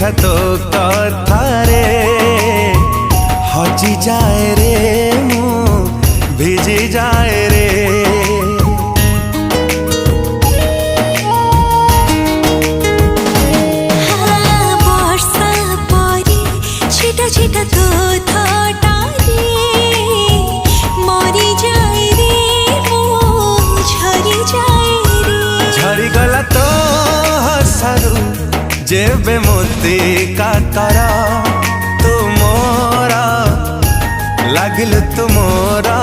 मिठा तो कथारे हजी जाए रे मु भिजी जाए रे। वर्षा परी छिटा छिटा तो थटारे मरी जाए रे मु झरी जाए रे। झरी गला तो हसारू जेबे मोती काकर तुमोरा लागिल तुमोरा।